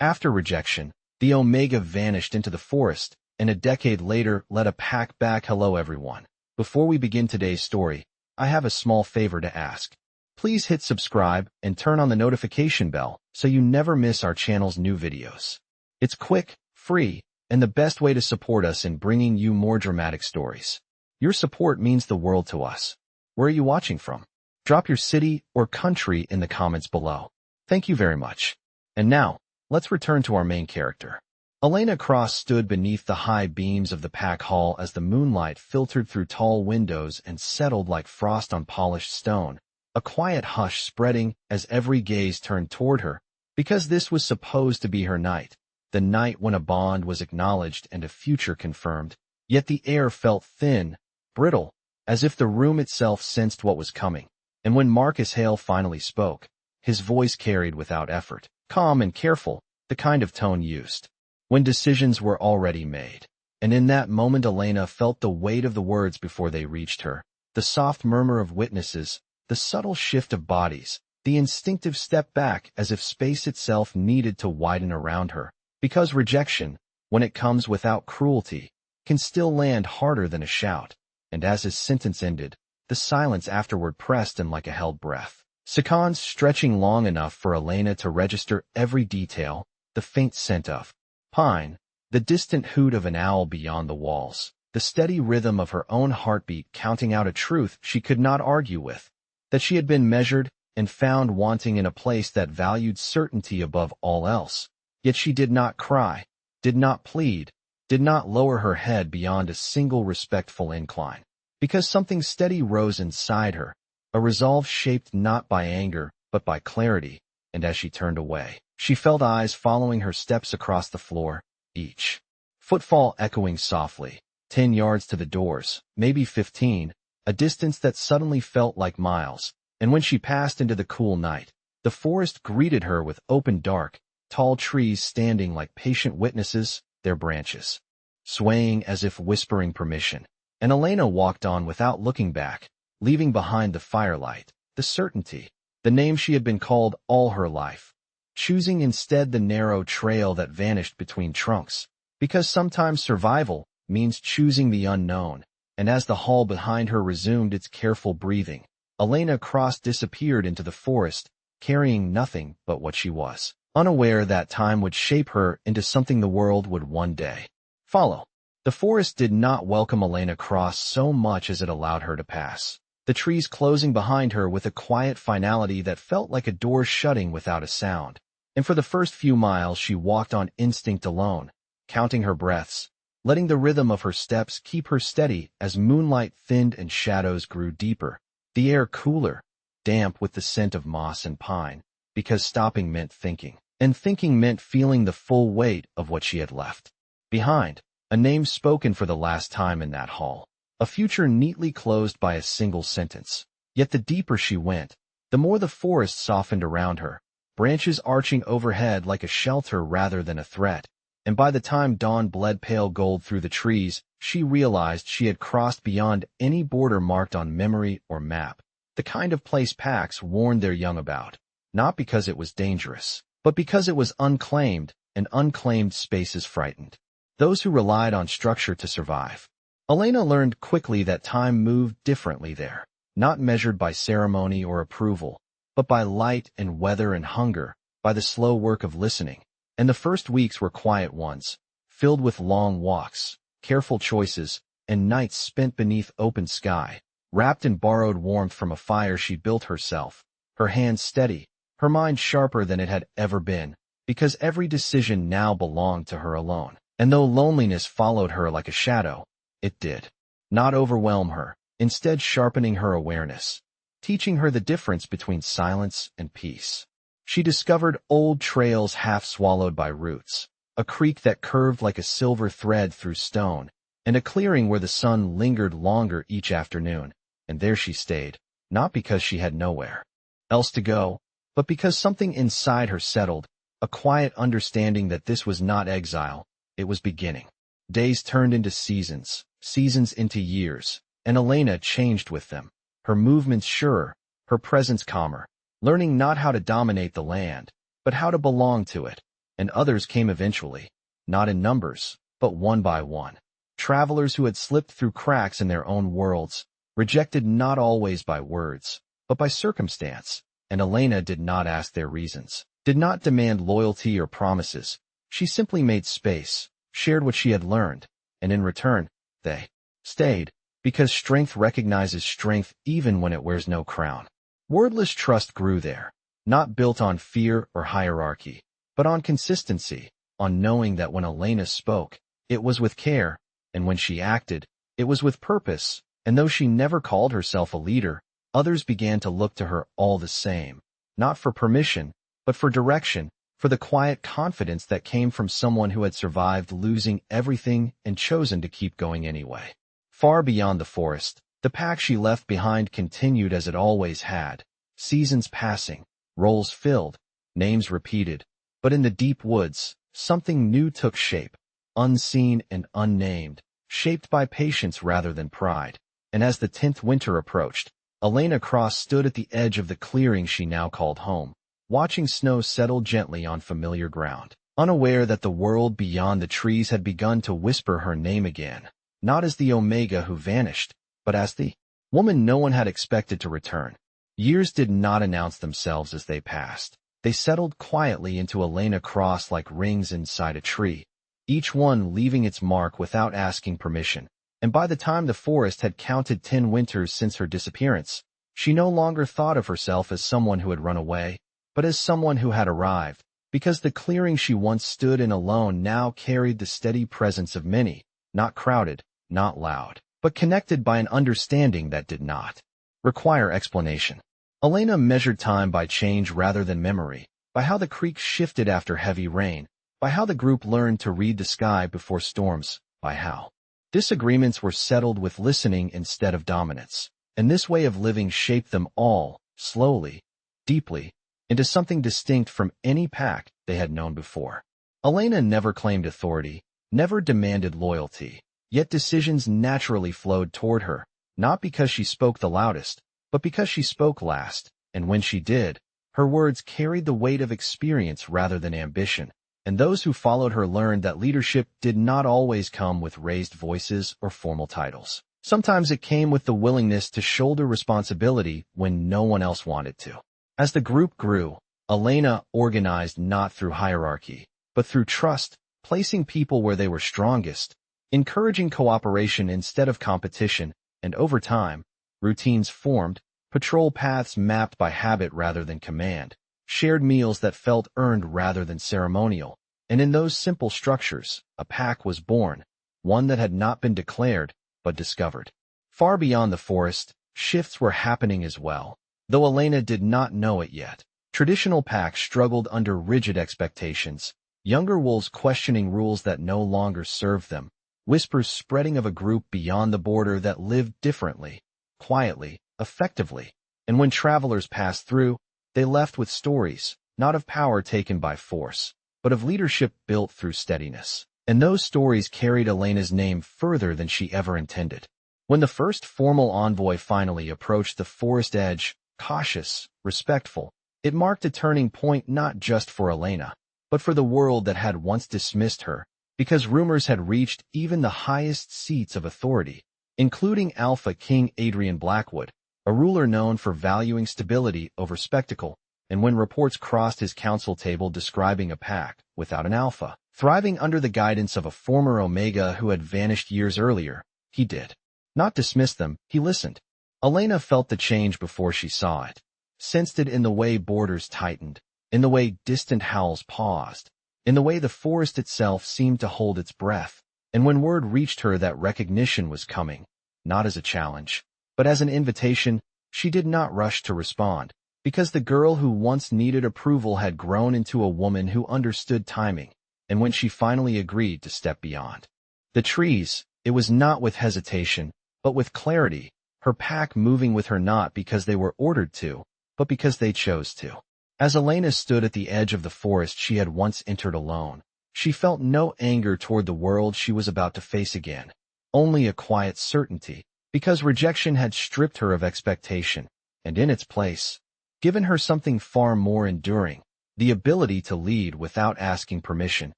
After Rejection, the Omega vanished into the forest, and a decade later led a pack back. Hello everyone. Before we begin today's story, I have a small favor to ask. Please hit subscribe and turn on the notification bell so you never miss our channel's new videos. It's quick, free, and the best way to support us in bringing you more dramatic stories. Your support means the world to us. Where are you watching from? Drop your city or country in the comments below. Thank you very much. And now, let's return to our main character. Elena Cross stood beneath the high beams of the pack hall as the moonlight filtered through tall windows and settled like frost on polished stone, a quiet hush spreading as every gaze turned toward her, because this was supposed to be her night, the night when a bond was acknowledged and a future confirmed. Yet the air felt thin, brittle, as if the room itself sensed what was coming. And when Marcus Hale finally spoke, his voice carried without effort, calm and careful, the kind of tone used when decisions were already made. And in that moment Elena felt the weight of the words before they reached her, the soft murmur of witnesses, the subtle shift of bodies, the instinctive step back as if space itself needed to widen around her, because rejection, when it comes without cruelty, can still land harder than a shout. And as his sentence ended, the silence afterward pressed in like a held breath, seconds stretching long enough for Elena to register every detail, the faint scent of pine, the distant hoot of an owl beyond the walls, the steady rhythm of her own heartbeat counting out a truth she could not argue with, that she had been measured and found wanting in a place that valued certainty above all else. Yet she did not cry, did not plead, did not lower her head beyond a single respectful incline, because something steady rose inside her, a resolve shaped not by anger but by clarity, and as she turned away, she felt eyes following her steps across the floor, each footfall echoing softly, 10 yards to the doors, maybe 15, a distance that suddenly felt like miles. And when she passed into the cool night, the forest greeted her with open dark, tall trees standing like patient witnesses, their branches swaying as if whispering permission. And Elena walked on without looking back, leaving behind the firelight, the certainty, the name she had been called all her life, choosing instead the narrow trail that vanished between trunks, because sometimes survival means choosing the unknown. And as the hall behind her resumed its careful breathing, Elena Cross disappeared into the forest, carrying nothing but what she was, unaware that time would shape her into something the world would one day follow. The forest did not welcome Elena Cross so much as it allowed her to pass, the trees closing behind her with a quiet finality that felt like a door shutting without a sound. And for the first few miles she walked on instinct alone, counting her breaths, letting the rhythm of her steps keep her steady as moonlight thinned and shadows grew deeper, the air cooler, damp with the scent of moss and pine, because stopping meant thinking, and thinking meant feeling the full weight of what she had left behind. A name spoken for the last time in that hall, a future neatly closed by a single sentence. Yet the deeper she went, the more the forest softened around her, branches arching overhead like a shelter rather than a threat. And by the time dawn bled pale gold through the trees, she realized she had crossed beyond any border marked on memory or map, the kind of place packs warned their young about, not because it was dangerous, but because it was unclaimed, and unclaimed spaces frightened those who relied on structure to survive. Elena learned quickly that time moved differently there, not measured by ceremony or approval, but by light and weather and hunger, by the slow work of listening. And the first weeks were quiet ones, filled with long walks, careful choices, and nights spent beneath open sky, wrapped in borrowed warmth from a fire she built herself, her hands steady, her mind sharper than it had ever been, because every decision now belonged to her alone. And though loneliness followed her like a shadow, it did not overwhelm her, instead sharpening her awareness, teaching her the difference between silence and peace. She discovered old trails half swallowed by roots, a creek that curved like a silver thread through stone, and a clearing where the sun lingered longer each afternoon. And there she stayed, not because she had nowhere else to go, but because something inside her settled, a quiet understanding that this was not exile. It was beginning. Days turned into seasons, seasons into years, and Elena changed with them, her movements surer, her presence calmer, learning not how to dominate the land, but how to belong to it, and others came eventually, not in numbers, but one by one. Travelers who had slipped through cracks in their own worlds, rejected not always by words, but by circumstance, and Elena did not ask their reasons, did not demand loyalty or promises. She simply made space, shared what she had learned, and in return, they stayed, because strength recognizes strength even when it wears no crown. Wordless trust grew there, not built on fear or hierarchy, but on consistency, on knowing that when Elena spoke, it was with care, and when she acted, it was with purpose, and though she never called herself a leader, others began to look to her all the same, not for permission, but for direction, for the quiet confidence that came from someone who had survived losing everything and chosen to keep going anyway. Far beyond the forest, the pack she left behind continued as it always had, seasons passing, roles filled, names repeated, but in the deep woods, something new took shape, unseen and unnamed, shaped by patience rather than pride. And as the 10th winter approached, Elena Cross stood at the edge of the clearing she now called home, watching snow settle gently on familiar ground, unaware that the world beyond the trees had begun to whisper her name again, not as the Omega who vanished, but as the woman no one had expected to return. Years did not announce themselves as they passed. They settled quietly into Elena Cross like rings inside a tree, each one leaving its mark without asking permission. And by the time the forest had counted 10 winters since her disappearance, she no longer thought of herself as someone who had run away, but as someone who had arrived, because the clearing she once stood in alone now carried the steady presence of many, not crowded, not loud, but connected by an understanding that did not require explanation. Elena measured time by change rather than memory, by how the creek shifted after heavy rain, by how the group learned to read the sky before storms, by how disagreements were settled with listening instead of dominance. And this way of living shaped them all, slowly, deeply, into something distinct from any pack they had known before. Elena never claimed authority, never demanded loyalty, yet decisions naturally flowed toward her, not because she spoke the loudest, but because she spoke last, and when she did, her words carried the weight of experience rather than ambition, and those who followed her learned that leadership did not always come with raised voices or formal titles. Sometimes it came with the willingness to shoulder responsibility when no one else wanted to. As the group grew, Elena organized not through hierarchy, but through trust, placing people where they were strongest, encouraging cooperation instead of competition, and over time, routines formed, patrol paths mapped by habit rather than command, shared meals that felt earned rather than ceremonial, and in those simple structures, a pack was born, one that had not been declared, but discovered. Far beyond the forest, shifts were happening as well, though Elena did not know it yet. Traditional packs struggled under rigid expectations, younger wolves questioning rules that no longer served them, whispers spreading of a group beyond the border that lived differently, quietly, effectively, and when travelers passed through, they left with stories, not of power taken by force, but of leadership built through steadiness. And those stories carried Elena's name further than she ever intended. When the first formal envoy finally approached the forest edge, cautious, respectful, it marked a turning point not just for Elena, but for the world that had once dismissed her, because rumors had reached even the highest seats of authority, including Alpha King Adrian Blackwood, a ruler known for valuing stability over spectacle, and when reports crossed his council table describing a pack, without an alpha, thriving under the guidance of a former Omega who had vanished years earlier, he did not dismiss them, he listened. Elena felt the change before she saw it, sensed it in the way borders tightened, in the way distant howls paused, in the way the forest itself seemed to hold its breath, and when word reached her that recognition was coming, not as a challenge, but as an invitation, she did not rush to respond, because the girl who once needed approval had grown into a woman who understood timing, and when she finally agreed to step beyond the trees, it was not with hesitation, but with clarity, her pack moving with her not because they were ordered to, but because they chose to. As Elena stood at the edge of the forest she had once entered alone, she felt no anger toward the world she was about to face again, only a quiet certainty, because rejection had stripped her of expectation, and in its place, given her something far more enduring, the ability to lead without asking permission,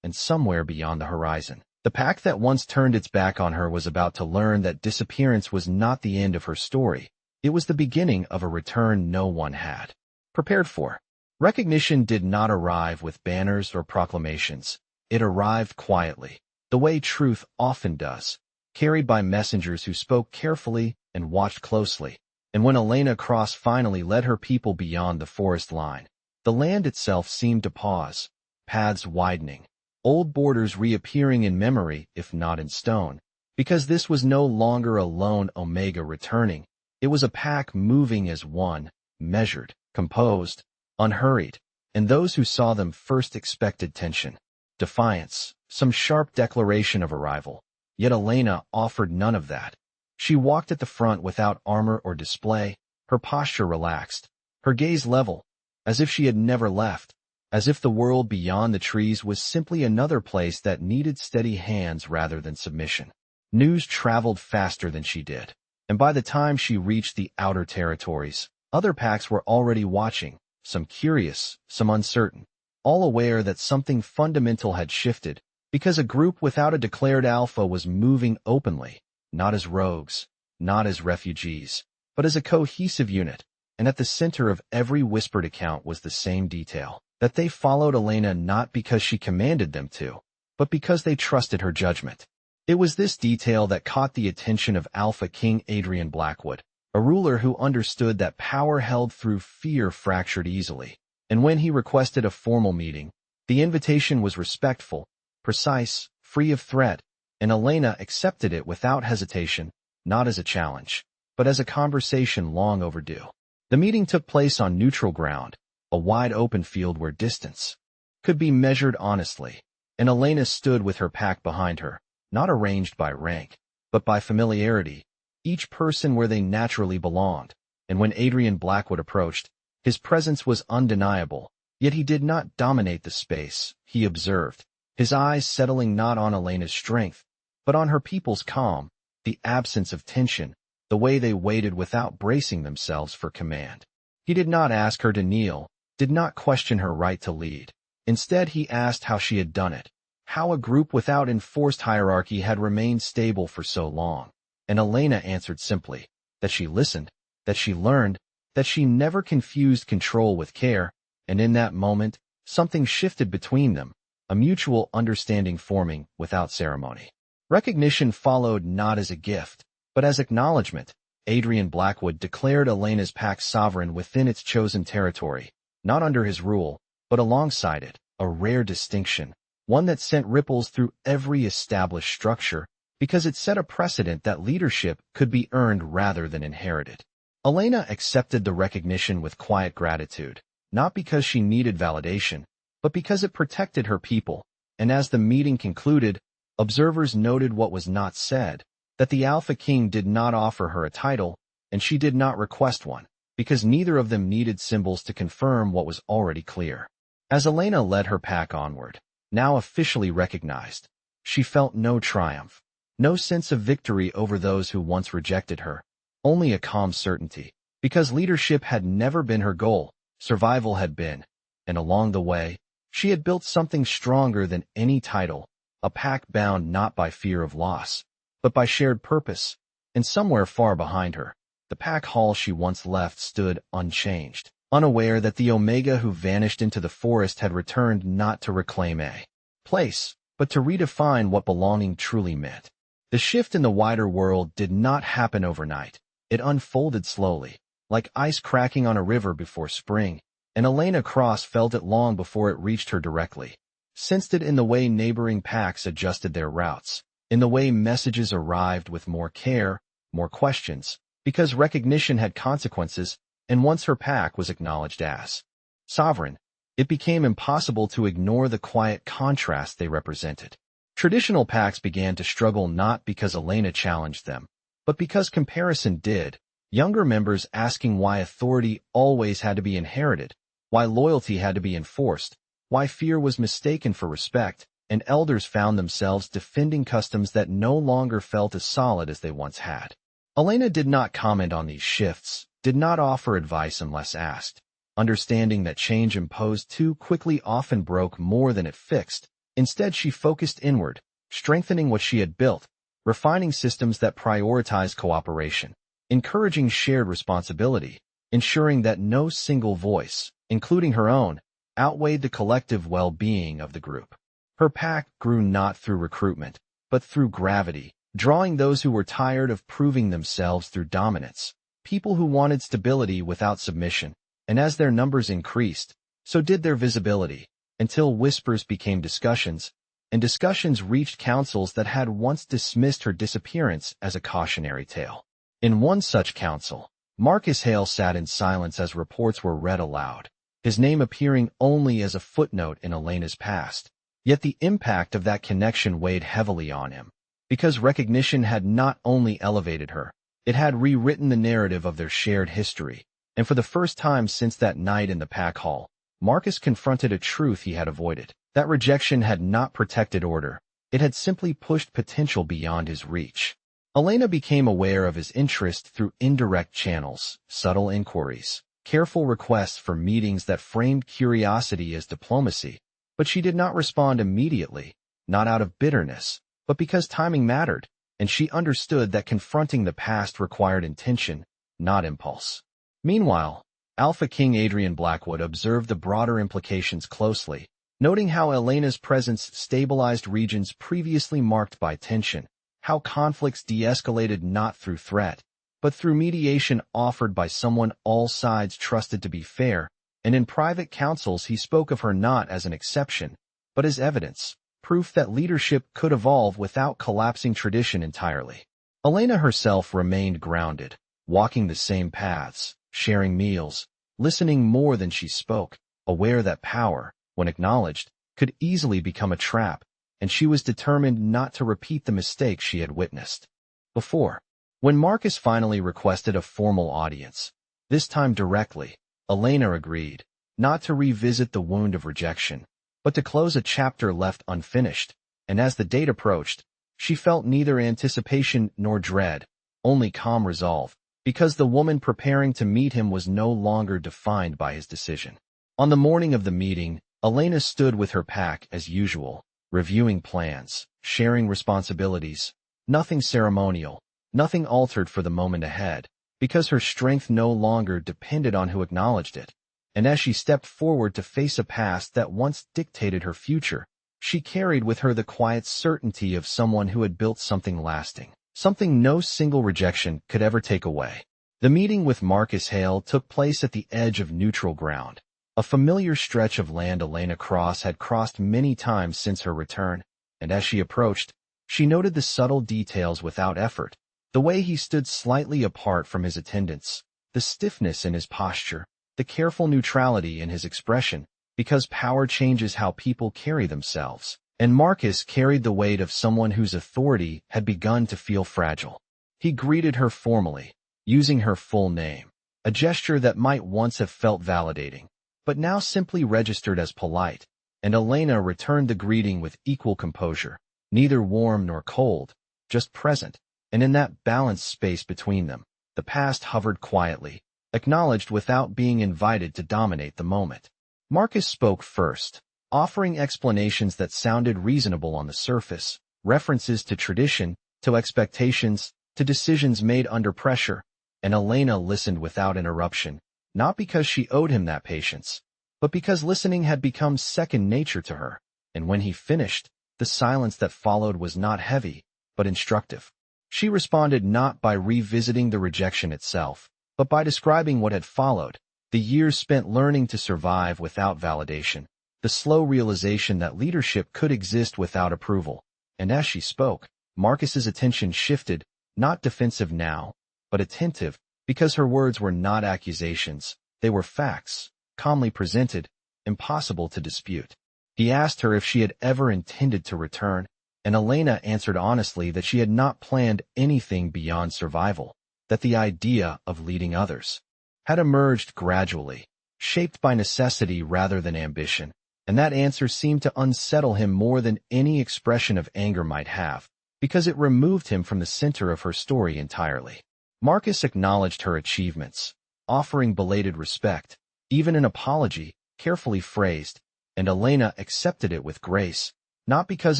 and somewhere beyond the horizon. The pack that once turned its back on her was about to learn that disappearance was not the end of her story. It was the beginning of a return no one had prepared for. Recognition did not arrive with banners or proclamations. It arrived quietly, the way truth often does, carried by messengers who spoke carefully and watched closely. And when Elena Cross finally led her people beyond the forest line, the land itself seemed to pause, paths widening, old borders reappearing in memory if not in stone, because this was no longer a lone Omega returning. It was a pack moving as one, measured, composed, unhurried, and those who saw them first expected tension, defiance, some sharp declaration of arrival. Yet Elena offered none of that. She walked at the front without armor or display, her posture relaxed, her gaze level, as if she had never left, as if the world beyond the trees was simply another place that needed steady hands rather than submission. News traveled faster than she did, and by the time she reached the outer territories, other packs were already watching, some curious, some uncertain, all aware that something fundamental had shifted, because a group without a declared alpha was moving openly, not as rogues, not as refugees, but as a cohesive unit, and at the center of every whispered account was the same detail, that they followed Elena not because she commanded them to, but because they trusted her judgment. It was this detail that caught the attention of Alpha King Adrian Blackwood, a ruler who understood that power held through fear fractured easily, and when he requested a formal meeting, the invitation was respectful, precise, free of threat, and Elena accepted it without hesitation, not as a challenge, but as a conversation long overdue. The meeting took place on neutral ground, a wide open field where distance could be measured honestly, and Elena stood with her pack behind her, not arranged by rank, but by familiarity, each person where they naturally belonged. And when Adrian Blackwood approached, his presence was undeniable, yet he did not dominate the space, he observed, his eyes settling not on Elena's strength, but on her people's calm, the absence of tension, the way they waited without bracing themselves for command. He did not ask her to kneel, did not question her right to lead. Instead, he asked how she had done it, how a group without enforced hierarchy had remained stable for so long. And Elena answered simply, that she listened, that she learned, that she never confused control with care, and in that moment, something shifted between them, a mutual understanding forming without ceremony. Recognition followed not as a gift, but as acknowledgement. Adrian Blackwood declared Elena's pack sovereign within its chosen territory, not under his rule, but alongside it, a rare distinction, one that sent ripples through every established structure, because it set a precedent that leadership could be earned rather than inherited. Elena accepted the recognition with quiet gratitude, not because she needed validation, but because it protected her people, and as the meeting concluded, observers noted what was not said, that the Alpha King did not offer her a title, and she did not request one, because neither of them needed symbols to confirm what was already clear. As Elena led her pack onward, now officially recognized, she felt no triumph, no sense of victory over those who once rejected her, only a calm certainty, because leadership had never been her goal, survival had been, and along the way, she had built something stronger than any title, a pack bound not by fear of loss, but by shared purpose, and somewhere far behind her, the pack hall she once left stood unchanged, unaware that the Omega who vanished into the forest had returned not to reclaim a place, but to redefine what belonging truly meant. The shift in the wider world did not happen overnight. It unfolded slowly, like ice cracking on a river before spring, and Elena Cross felt it long before it reached her directly, sensed it in the way neighboring packs adjusted their routes, in the way messages arrived with more care, more questions, because recognition had consequences, and once her pack was acknowledged as sovereign, it became impossible to ignore the quiet contrast they represented. Traditional packs began to struggle not because Elena challenged them, but because comparison did, younger members asking why authority always had to be inherited, why loyalty had to be enforced, why fear was mistaken for respect, and elders found themselves defending customs that no longer felt as solid as they once had. Elena did not comment on these shifts, did not offer advice unless asked. Understanding that change imposed too quickly often broke more than it fixed, instead she focused inward, strengthening what she had built, refining systems that prioritized cooperation, encouraging shared responsibility, ensuring that no single voice, including her own, outweighed the collective well-being of the group. Her pack grew not through recruitment, but through gravity, drawing those who were tired of proving themselves through dominance, people who wanted stability without submission, and as their numbers increased, so did their visibility, until whispers became discussions, and discussions reached councils that had once dismissed her disappearance as a cautionary tale. In one such council, Marcus Hale sat in silence as reports were read aloud, his name appearing only as a footnote in Elena's past. Yet the impact of that connection weighed heavily on him, because recognition had not only elevated her, it had rewritten the narrative of their shared history, and for the first time since that night in the pack hall, Marcus confronted a truth he had avoided. That rejection had not protected order, it had simply pushed potential beyond his reach. Elena became aware of his interest through indirect channels, subtle inquiries, careful requests for meetings that framed curiosity as diplomacy, but she did not respond immediately, not out of bitterness, but because timing mattered, and she understood that confronting the past required intention, not impulse. Meanwhile, Alpha King Adrian Blackwood observed the broader implications closely, noting how Elena's presence stabilized regions previously marked by tension, how conflicts de-escalated not through threat, but through mediation offered by someone all sides trusted to be fair, and in private councils he spoke of her not as an exception, but as evidence, proof that leadership could evolve without collapsing tradition entirely. Elena herself remained grounded, walking the same paths, sharing meals, listening more than she spoke, aware that power, when acknowledged, could easily become a trap, and she was determined not to repeat the mistakes she had witnessed before. When Marcus finally requested a formal audience, this time directly, Elena agreed, not to revisit the wound of rejection, but to close a chapter left unfinished, and as the date approached, she felt neither anticipation nor dread, only calm resolve, because the woman preparing to meet him was no longer defined by his decision. On the morning of the meeting, Elena stood with her pack as usual, reviewing plans, sharing responsibilities, nothing ceremonial, nothing altered for the moment ahead, because her strength no longer depended on who acknowledged it. And as she stepped forward to face a past that once dictated her future, she carried with her the quiet certainty of someone who had built something lasting, something no single rejection could ever take away. The meeting with Marcus Hale took place at the edge of neutral ground, a familiar stretch of land Elena Cross had crossed many times since her return, and as she approached, she noted the subtle details without effort, the way he stood slightly apart from his attendants, the stiffness in his posture, the careful neutrality in his expression, because power changes how people carry themselves, and Marcus carried the weight of someone whose authority had begun to feel fragile. He greeted her formally, using her full name, a gesture that might once have felt validating, but now simply registered as polite, and Elena returned the greeting with equal composure, neither warm nor cold, just present, and in that balanced space between them, the past hovered quietly, acknowledged without being invited to dominate the moment. Marcus spoke first, offering explanations that sounded reasonable on the surface, references to tradition, to expectations, to decisions made under pressure, and Elena listened without interruption, not because she owed him that patience, but because listening had become second nature to her, and when he finished, the silence that followed was not heavy, but instructive. She responded not by revisiting the rejection itself, but by describing what had followed, the years spent learning to survive without validation, the slow realization that leadership could exist without approval, and as she spoke, Marcus's attention shifted, not defensive now, but attentive, because her words were not accusations, they were facts, calmly presented, impossible to dispute. He asked her if she had ever intended to return, and Elena answered honestly that she had not planned anything beyond survival, that the idea of leading others had emerged gradually, shaped by necessity rather than ambition, and that answer seemed to unsettle him more than any expression of anger might have, because it removed him from the center of her story entirely. Marcus acknowledged her achievements, offering belated respect, even an apology, carefully phrased, and Elena accepted it with grace, not because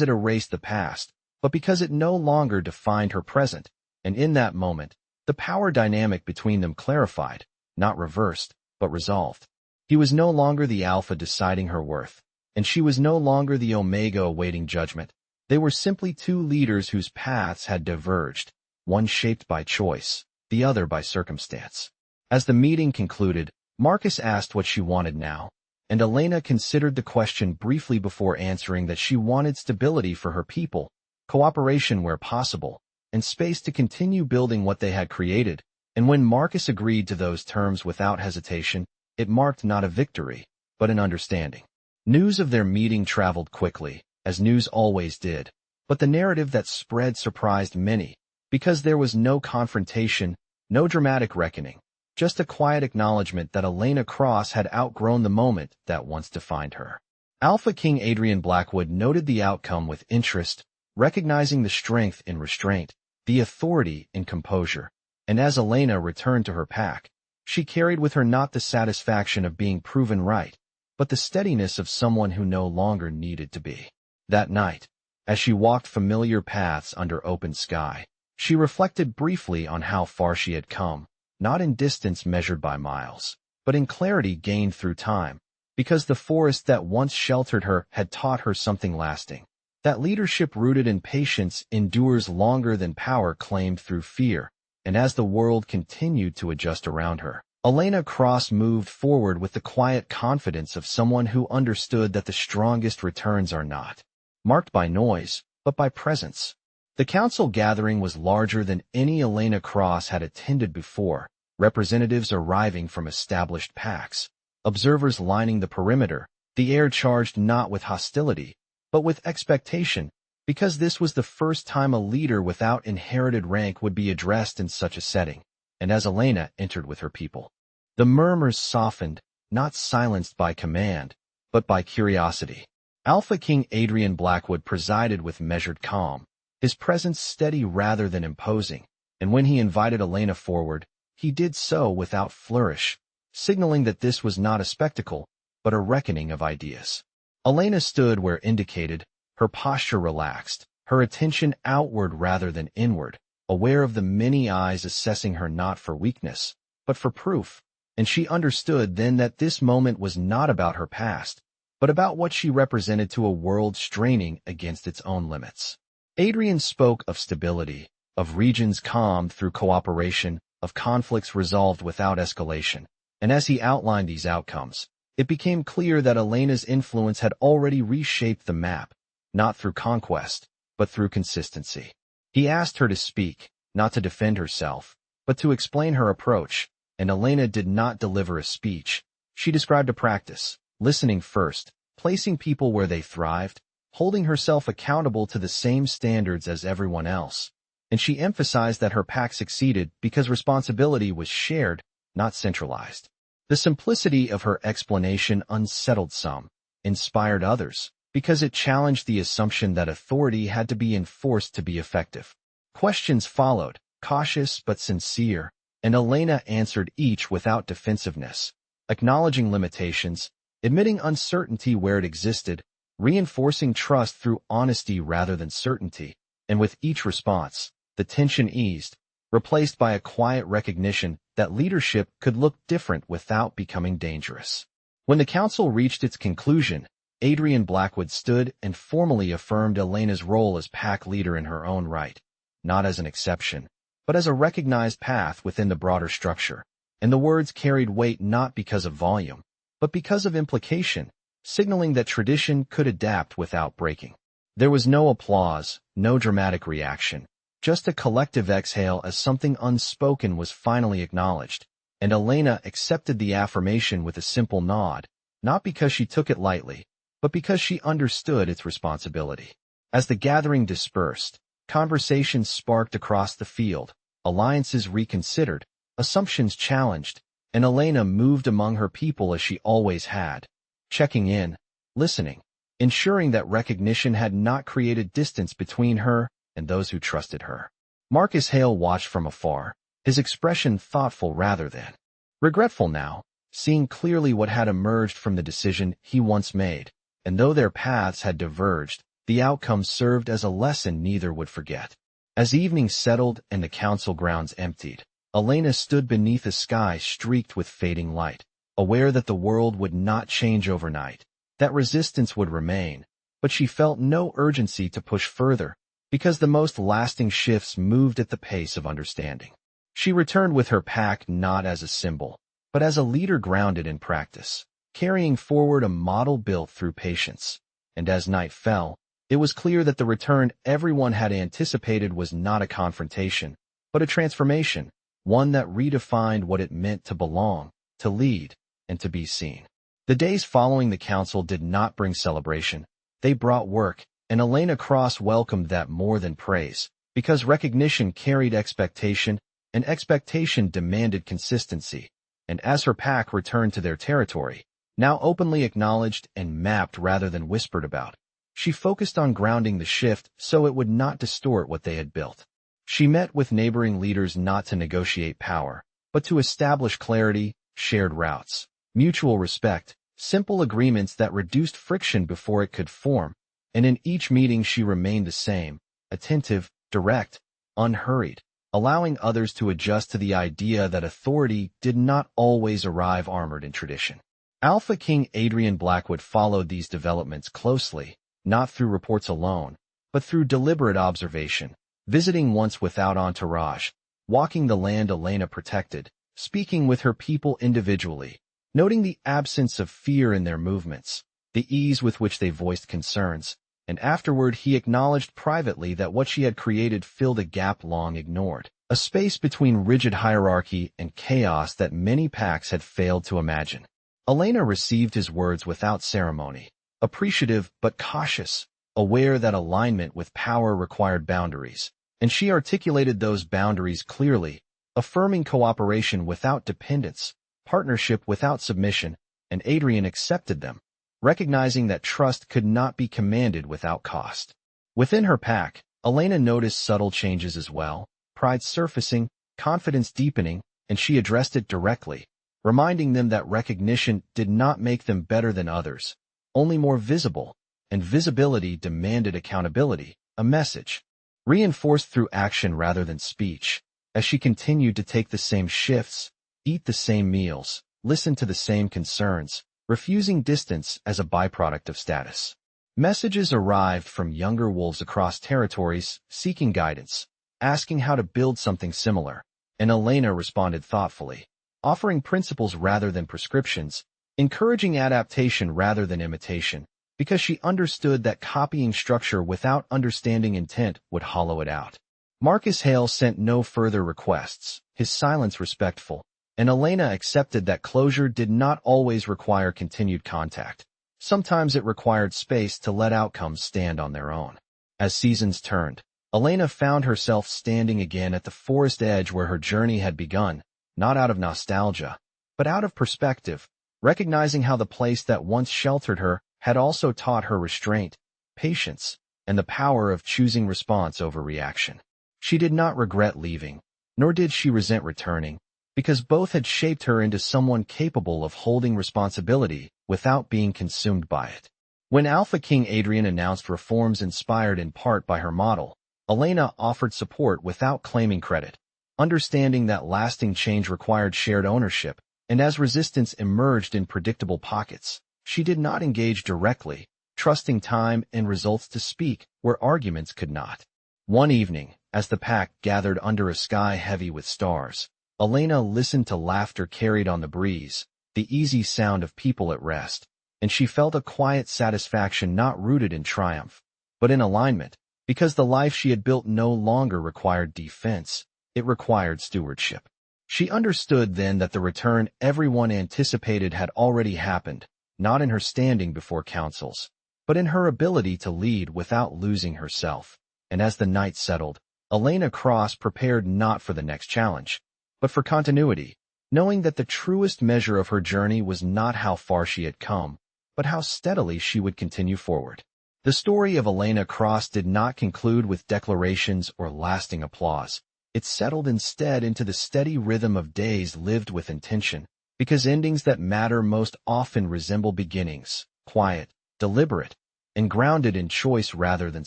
it erased the past, but because it no longer defined her present, and in that moment, the power dynamic between them clarified, not reversed, but resolved. He was no longer the alpha deciding her worth, and she was no longer the omega awaiting judgment. They were simply two leaders whose paths had diverged, one shaped by choice, the other by circumstance. As the meeting concluded, Marcus asked what she wanted now, and Elena considered the question briefly before answering that she wanted stability for her people, cooperation where possible, and space to continue building what they had created. And when Marcus agreed to those terms without hesitation, it marked not a victory, but an understanding. News of their meeting traveled quickly, as news always did, but the narrative that spread surprised many, because there was no confrontation, no dramatic reckoning, just a quiet acknowledgement that Elena Cross had outgrown the moment that once defined her. Alpha King Adrian Blackwood noted the outcome with interest, recognizing the strength in restraint, the authority in composure, and as Elena returned to her pack, she carried with her not the satisfaction of being proven right, but the steadiness of someone who no longer needed to be. That night, as she walked familiar paths under open sky, she reflected briefly on how far she had come, not in distance measured by miles, but in clarity gained through time, because the forest that once sheltered her had taught her something lasting. That leadership rooted in patience endures longer than power claimed through fear, and as the world continued to adjust around her, Elena Cross moved forward with the quiet confidence of someone who understood that the strongest returns are not marked by noise, but by presence. The council gathering was larger than any Elena Cross had attended before, representatives arriving from established packs, observers lining the perimeter, the air charged not with hostility, but with expectation, because this was the first time a leader without inherited rank would be addressed in such a setting, and as Elena entered with her people, the murmurs softened, not silenced by command, but by curiosity. Alpha King Adrian Blackwood presided with measured calm, his presence steady rather than imposing, and when he invited Elena forward, he did so without flourish, signaling that this was not a spectacle, but a reckoning of ideas. Elena stood where indicated, her posture relaxed, her attention outward rather than inward, aware of the many eyes assessing her not for weakness, but for proof, and she understood then that this moment was not about her past, but about what she represented to a world straining against its own limits. Adrian spoke of stability, of regions calmed through cooperation, of conflicts resolved without escalation, and as he outlined these outcomes, it became clear that Elena's influence had already reshaped the map, not through conquest, but through consistency. He asked her to speak, not to defend herself, but to explain her approach, and Elena did not deliver a speech. She described a practice, listening first, placing people where they thrived, holding herself accountable to the same standards as everyone else, and she emphasized that her pack succeeded because responsibility was shared, not centralized. The simplicity of her explanation unsettled some, inspired others, because it challenged the assumption that authority had to be enforced to be effective. Questions followed, cautious but sincere, and Elena answered each without defensiveness, acknowledging limitations, admitting uncertainty where it existed, reinforcing trust through honesty rather than certainty, and with each response, the tension eased, replaced by a quiet recognition that leadership could look different without becoming dangerous. When the council reached its conclusion, Adrian Blackwood stood and formally affirmed Elena's role as pack leader in her own right, not as an exception, but as a recognized path within the broader structure, and the words carried weight not because of volume, but because of implication, signaling that tradition could adapt without breaking. There was no applause, no dramatic reaction, just a collective exhale as something unspoken was finally acknowledged, and Elena accepted the affirmation with a simple nod, not because she took it lightly, but because she understood its responsibility. As the gathering dispersed, conversations sparked across the field, alliances reconsidered, assumptions challenged, and Elena moved among her people as she always had, checking in, listening, ensuring that recognition had not created distance between her and those who trusted her. Marcus Hale watched from afar, his expression thoughtful rather than regretful now, seeing clearly what had emerged from the decision he once made, and though their paths had diverged, the outcome served as a lesson neither would forget. As evening settled and the council grounds emptied, Elena stood beneath a sky streaked with fading light, aware that the world would not change overnight, that resistance would remain, but she felt no urgency to push further, because the most lasting shifts moved at the pace of understanding. She returned with her pack not as a symbol, but as a leader grounded in practice, carrying forward a model built through patience. And as night fell, it was clear that the return everyone had anticipated was not a confrontation, but a transformation, one that redefined what it meant to belong, to lead, and to be seen. The days following the council did not bring celebration. They brought work, and Elena Cross welcomed that more than praise, because recognition carried expectation, and expectation demanded consistency. And as her pack returned to their territory, now openly acknowledged and mapped rather than whispered about, she focused on grounding the shift so it would not distort what they had built. She met with neighboring leaders not to negotiate power, but to establish clarity, shared routes, mutual respect, simple agreements that reduced friction before it could form. And in each meeting she remained the same, attentive, direct, unhurried, allowing others to adjust to the idea that authority did not always arrive armored in tradition. Alpha King Adrian Blackwood followed these developments closely, not through reports alone, but through deliberate observation, visiting once without entourage, walking the land Elena protected, speaking with her people individually, noting the absence of fear in their movements, the ease with which they voiced concerns, and afterward he acknowledged privately that what she had created filled a gap long ignored, a space between rigid hierarchy and chaos that many packs had failed to imagine. Elena received his words without ceremony, appreciative but cautious, aware that alignment with power required boundaries, and she articulated those boundaries clearly, affirming cooperation without dependence, partnership without submission, and Adrian accepted them, recognizing that trust could not be commanded without cost. Within her pack, Elena noticed subtle changes as well, pride surfacing, confidence deepening, and she addressed it directly, reminding them that recognition did not make them better than others, only more visible, and visibility demanded accountability, a message, reinforced through action rather than speech. As she continued to take the same shifts, eat the same meals, listen to the same concerns, refusing distance as a byproduct of status. Messages arrived from younger wolves across territories, seeking guidance, asking how to build something similar, and Elena responded thoughtfully, offering principles rather than prescriptions, encouraging adaptation rather than imitation, because she understood that copying structure without understanding intent would hollow it out. Marcus Hale sent no further requests, his silence respectful, and Elena accepted that closure did not always require continued contact. Sometimes it required space to let outcomes stand on their own. As seasons turned, Elena found herself standing again at the forest edge where her journey had begun, not out of nostalgia, but out of perspective, recognizing how the place that once sheltered her had also taught her restraint, patience, and the power of choosing response over reaction. She did not regret leaving, nor did she resent returning, because both had shaped her into someone capable of holding responsibility without being consumed by it. When Alpha King Adrian announced reforms inspired in part by her model, Elena offered support without claiming credit, understanding that lasting change required shared ownership, and as resistance emerged in predictable pockets, she did not engage directly, trusting time and results to speak where arguments could not. One evening, as the pack gathered under a sky heavy with stars, Elena listened to laughter carried on the breeze, the easy sound of people at rest, and she felt a quiet satisfaction not rooted in triumph, but in alignment, because the life she had built no longer required defense, it required stewardship. She understood then that the return everyone anticipated had already happened, not in her standing before councils, but in her ability to lead without losing herself. And as the night settled, Elena Cross prepared not for the next challenge, but for continuity, knowing that the truest measure of her journey was not how far she had come, but how steadily she would continue forward. The story of Elena Cross did not conclude with declarations or lasting applause. It settled instead into the steady rhythm of days lived with intention, Because endings that matter most often resemble beginnings, quiet, deliberate, and grounded in choice rather than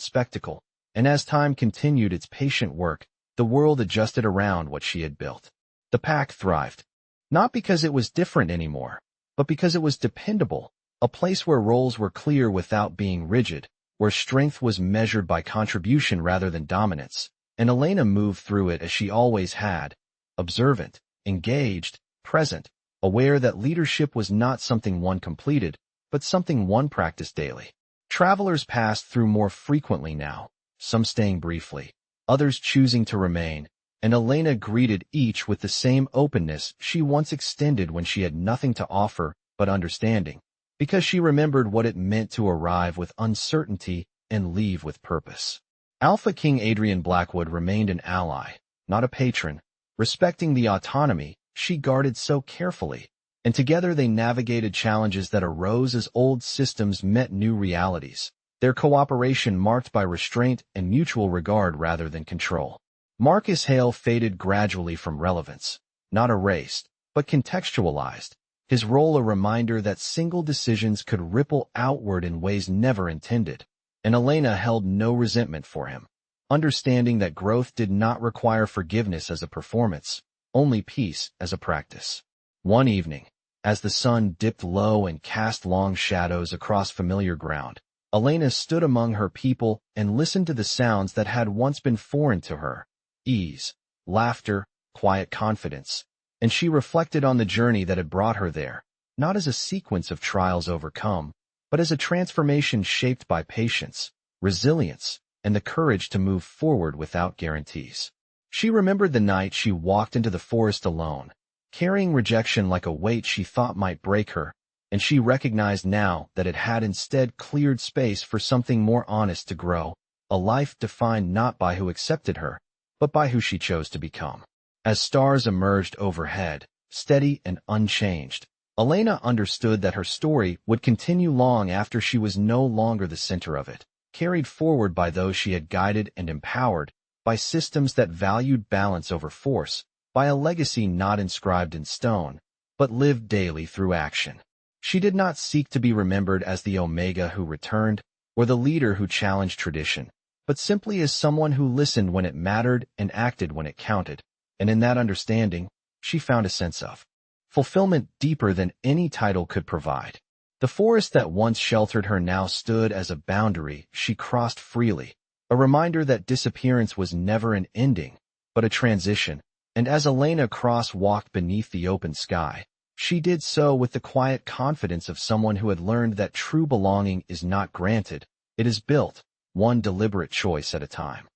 spectacle. And as time continued its patient work, the world adjusted around what she had built. The pack thrived. Not because it was different anymore, but because it was dependable, a place where roles were clear without being rigid, where strength was measured by contribution rather than dominance. And Elena moved through it as she always had, observant, engaged, present, aware that leadership was not something one completed, but something one practiced daily. Travelers passed through more frequently now, some staying briefly, others choosing to remain, and Elena greeted each with the same openness she once extended when she had nothing to offer but understanding, because she remembered what it meant to arrive with uncertainty and leave with purpose. Alpha King Adrian Blackwood remained an ally, not a patron, respecting the autonomy she guarded so carefully, and together they navigated challenges that arose as old systems met new realities, their cooperation marked by restraint and mutual regard rather than control. Marcus Hale faded gradually from relevance, not erased, but contextualized, his role a reminder that single decisions could ripple outward in ways never intended, and Elena held no resentment for him, understanding that growth did not require forgiveness as a performance, only peace as a practice. One evening, as the sun dipped low and cast long shadows across familiar ground, Elena stood among her people and listened to the sounds that had once been foreign to her: ease, laughter, quiet confidence, and she reflected on the journey that had brought her there, not as a sequence of trials overcome, but as a transformation shaped by patience, resilience, and the courage to move forward without guarantees. She remembered the night she walked into the forest alone, carrying rejection like a weight she thought might break her, and she recognized now that it had instead cleared space for something more honest to grow, a life defined not by who accepted her, but by who she chose to become. As stars emerged overhead, steady and unchanged, Elena understood that her story would continue long after she was no longer the center of it, carried forward by those she had guided and empowered, by systems that valued balance over force, by a legacy not inscribed in stone, but lived daily through action. She did not seek to be remembered as the Omega who returned, or the leader who challenged tradition, but simply as someone who listened when it mattered and acted when it counted, and in that understanding, she found a sense of fulfillment deeper than any title could provide. The forest that once sheltered her now stood as a boundary she crossed freely, a reminder that disappearance was never an ending, but a transition, and as Elena crosswalked beneath the open sky, she did so with the quiet confidence of someone who had learned that true belonging is not granted, it is built, one deliberate choice at a time.